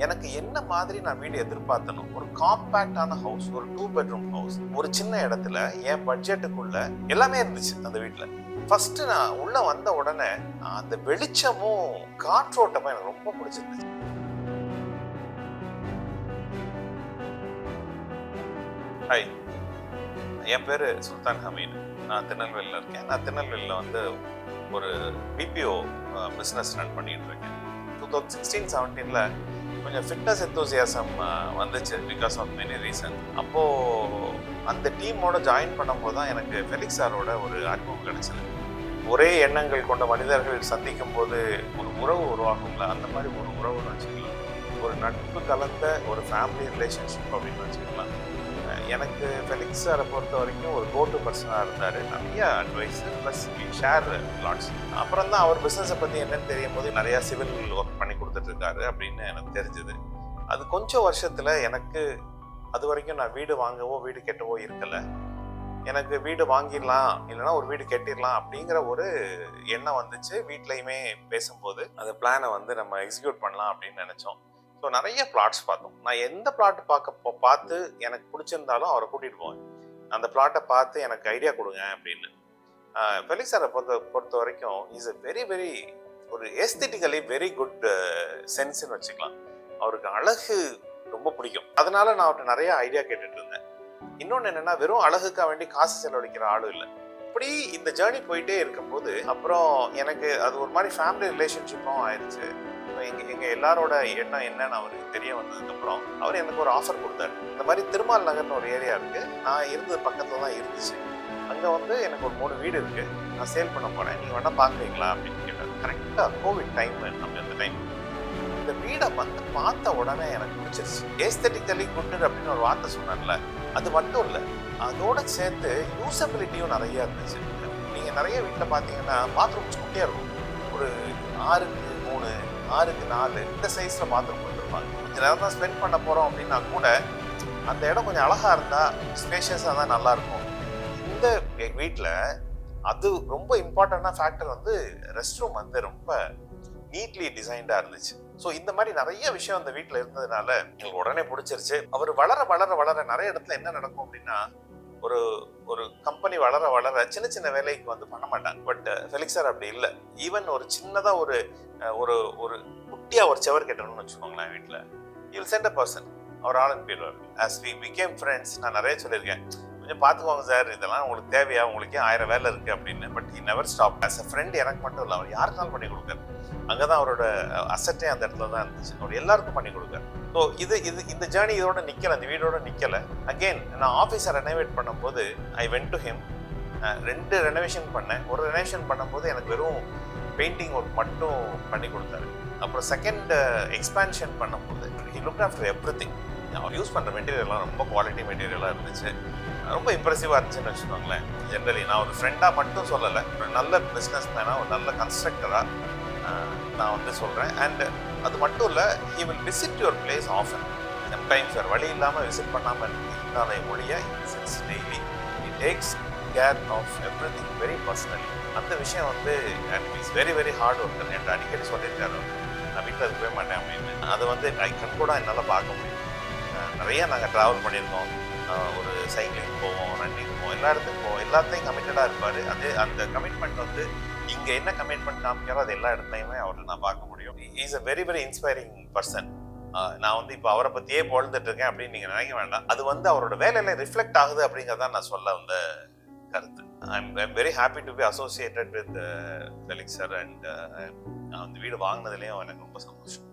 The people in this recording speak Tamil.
எனக்கு என்ன மாதிரி நான் வீடு எதிர்பார்த்தனோ, ஒரு காம்பேக்டான ஹவுஸ், ஒரு 2 பெட்ரூம் ஹவுஸ், ஒரு சின்ன இடத்துல என் பட்ஜெட்டுக்குள்ள எல்லாமே இருந்துச்சு அந்த வீட்டுல. ஃபர்ஸ்ட் நான் உள்ள வந்த உடனே அந்த வெளிச்சமும் காற்றோட்டமும் எனக்கு ரொம்ப பிடிச்சிருந்துச்சு. ஹாய், என் பேரு சுல்தான் ஹமீது. நான் திருநெல்வேலியில் இருக்கேன். நான் திருநெல்வேலியில் வந்து ஒரு பிபிஓ பிஸ்னஸ் ரன் பண்ணிட்டு இருக்கேன். 2016-17 கொஞ்சம் ஃபிட்னஸ் எந்தூசியாசம் வந்துச்சு பிகாஸ் ஆஃப் மெனி ரீசன். அப்போது அந்த டீமோட ஜாயின் பண்ணும்போது தான் எனக்கு ஃபெலிக்ஸ் சாரோட ஒரு அனுபவம் கிடைச்சது. ஒரே எண்ணங்கள் கொண்ட மனிதர்கள் சந்திக்கும் போது ஒரு உறவு உருவாகும்ல, அந்த மாதிரி ஒரு உறவுன்னு வச்சுக்கலாம். ஒரு நட்பு கலந்த ஒரு ஃபேமிலி ரிலேஷன்ஷிப் அப்படின்னு வச்சுக்கலாம். எனக்கு ஃபெலிக்ஸ் சாரை பொறுத்த வரைக்கும் ஒரு கோட்டு பர்சனாக இருந்தார். நிறைய அட்வைஸ் ப்ளஸ் ஷேர் லாட்ஸ். அப்புறம் தான் அவர் பிஸ்னஸை பற்றி என்னன்னு தெரியும் போது நிறையா சிவில் ஒர்க் பண்ணி கொடுத்துட்ருக்காரு அப்படின்னு எனக்கு தெரிஞ்சுது. அது கொஞ்சம் வருஷத்தில் எனக்கு அது வரைக்கும் நான் வீடு வாங்கவோ வீடு கெட்டவோ இருக்கலை. எனக்கு வீடு வாங்கிடலாம் இல்லைனா ஒரு வீடு கட்டிடலாம் அப்படிங்கிற ஒரு எண்ணம் வந்துச்சு. வீட்லையுமே பேசும்போது அந்த பிளானை வந்து நம்ம எக்ஸிக்யூட் பண்ணலாம் அப்படின்னு நினச்சோம். ஸோ நிறைய பிளாட்ஸ் பார்த்தோம். நான் எந்த பிளாட் பார்த்து எனக்கு பிடிச்சிருந்தாலும் அவரை கூட்டிகிட்டு போவேன். அந்த பிளாட்டை பார்த்து எனக்கு ஐடியா கொடுங்க அப்படின்னு. ஃபெலிக்ஸ் சாரை பொறுத்த வரைக்கும் இஸ் எ வெரி வெரி ஒரு எஸ்தெட்டிக்கலி வெரி குட் சென்ஸ்ன்னு வச்சுக்கலாம். அவருக்கு அழகு ரொம்ப பிடிக்கும். அதனால நான் அவர்கிட்ட நிறைய ஐடியா கேட்டுட்டு இருந்தேன். இன்னொன்று என்னன்னா, வெறும் அழகுக்காக வேண்டி காசு செலவழிக்கிற ஆளும் இல்லை. இப்படி இந்த ஜேர்னி போயிட்டே இருக்கும்போது அப்புறம் எனக்கு அது ஒரு மாதிரி ஃபேமிலி ரிலேஷன்ஷிப்பும் ஆயிடுச்சு. எங்க எல்லாரோட எண்ணம் என்னன்னு அவருக்கு தெரிய வந்ததுக்கப்புறம் அவர் எனக்கு ஒரு ஆஃபர் கொடுத்தாரு. இந்த மாதிரி திருமால் நகர்னு ஒரு ஏரியா இருக்கு, நான் இருந்தது பக்கத்துல தான் இருந்துச்சு. அங்கே வந்து எனக்கு ஒரு 3 வீடு இருக்கு, நான் சேல் பண்ண போறேன், நீங்க வேணா பார்க்குறீங்களா அப்படின்னு கேட்டார். கரெக்டாக கோவிட் டைம் அப்படி அந்த டைம். இந்த வீடை வந்து பார்த்த உடனே எனக்கு பிடிச்சிருச்சு. ஏஸ்தெட்டிக்கலி குட் அப்படின்னு ஒரு வார்த்தை சொன்னார்ல, அது மட்டும் இல்லை, அதோட சேர்த்து யூசபிலிட்டியும் நிறைய இருந்துச்சு. நீங்க நிறைய வீட்டில் பார்த்தீங்கன்னா பாத்ரூம்ஸ் குட்டியாக இருக்கும். ஒரு 6x3 6x4 இந்த சைஸ்ல பாத்ரூம் கொடுத்துருப்பாங்க. கொஞ்சம் நேரம் தான் ஸ்பெண்ட் பண்ண போறோம் அப்படின்னா கூட அந்த இடம் கொஞ்சம் அழகா இருந்தா ஸ்பேஷியஸா தான் நல்லா இருக்கும். இந்த வீட்டில் அது ரொம்ப இம்பார்ட்டன்டான ஃபேக்டர் வந்து ரெஸ்ட் ரூம் வந்து ரொம்ப நீட்லி டிசைன்டா இருந்துச்சு. ஸோ இந்த மாதிரி நிறைய விஷயம் அந்த வீட்டில் இருந்ததுனால எங்களுக்கு உடனே பிடிச்சிருச்சு. அவர் வளர வளர வளர நிறைய இடத்துல என்ன நடக்கும் அப்படின்னா, ஒரு ஒரு கம்பெனி வளர வளர சின்ன சின்ன வேலைக்கு வந்து பண்ண மாட்டாங்க. பட் ஃபெலிக்ஸ் சார் அப்படி இல்லை. ஈவன் ஒரு சின்னதா ஒரு ஒரு ஒரு குட்டியா ஒரு செவர் கட்டணும்னு வச்சுக்கோங்களேன் வீட்டில், யூ சென்ட் அ பர்சன், அவர் all and period. As we become friends, நான் நிறைய சொல்லியிருக்கேன், கொஞ்சம் பார்த்துக்கோங்க சார், இதெல்லாம் உங்களுக்கு தேவையா, உங்களுக்கு 1000 வேலை இருக்கு அப்படின்னு. But he never stop. As a friend எனக்கு மட்டும் இல்லை, அவர் யாருக்காலும் பண்ணி கொடுக்காரு. அங்கதான் அவரோட அசட்டே அந்த இடத்துல தான் இருந்துச்சு. அவர் எல்லாருக்கும் பண்ணி கொடுக்காரு. ஸோ இந்த ஜேர்னி இதோட நிக்கல, அந்த வீடோட நிக்கல. அகெயின் நான் ஆஃபீஸை ரெனோவேட் பண்ணும்போது I went to him. 2 renovation பண்ணேன். ஒரு ரெனோவேஷன் பண்ணும்போது எனக்கு வெறும் பெயிண்டிங் ஒர்க் மட்டும் பண்ணி கொடுத்தாரு. அப்புறம் செகண்ட் எக்ஸ்பான்ஷன் பண்ணும்போது ஹி லுக்ட் ஆஃப்டர் எவ்ரிதிங். அவர் யூஸ் பண்ணுற மெட்டீரியல்லாம் ரொம்ப குவாலிட்டி மெட்டீரியலாக இருந்துச்சு. ரொம்ப இம்ப்ரெசிவாக இருந்துச்சுன்னு வச்சுக்கோங்களேன். ஜென்ரலி நான் ஒரு ஃப்ரெண்டாக மட்டும் சொல்லலை, ஒரு நல்ல பிஸ்னஸ் மேனாக, ஒரு நல்ல கன்ஸ்ட்ரக்டராக நான் வந்து சொல்கிறேன். அண்ட் அது மட்டும் இல்லை, he will visit your place often. Sometimes வேறு வழி இல்லாமல் விசிட் பண்ணாமல் இருந்தாலே ஒழிய visits daily. He takes care of everything very personally. அந்த விஷயம் வந்து and is very very hard worker. என்று அடிக்கடி சொல்லியிருக்காரு, நான் வீட்டில் அது போக மாட்டேன் அப்படின்னு. அதை வந்து கண்கூட என்னால் பார்க்க முடியும். நிறைய நாங்கள் ட்ராவல் பண்ணியிருக்கோம். ஒரு சைக்கிளிங் போவோம், ரன்னிங் போவோம், எல்லா இடத்துக்கும் போவோம். எல்லாத்தையும் கமிட்டடாக இருப்பார். அது அந்த கமிட்மெண்ட் வந்து இங்கே என்ன கமிட்மெண்ட் காமிக்கிறோ அது எல்லா இடத்துலையுமே அவரை நான் பார்க்க முடியும். Is a very very inspiring person. நான் வந்து இப்போ அவரை பற்றியே பொழுதுட்டு இருக்கேன் அப்படின்னு நீங்கள் நினைக்க வேண்டாம். அது வந்து அவரோட வேலையில ரிஃப்ளெக்ட் ஆகுது அப்படிங்கிறதான் நான் சொல்ல வந்த கருத்து. I'm very happy to be associated with Felix sir and அந்த வீடு வாங்கினதுலேயும் எனக்கு ரொம்ப சந்தோஷம்.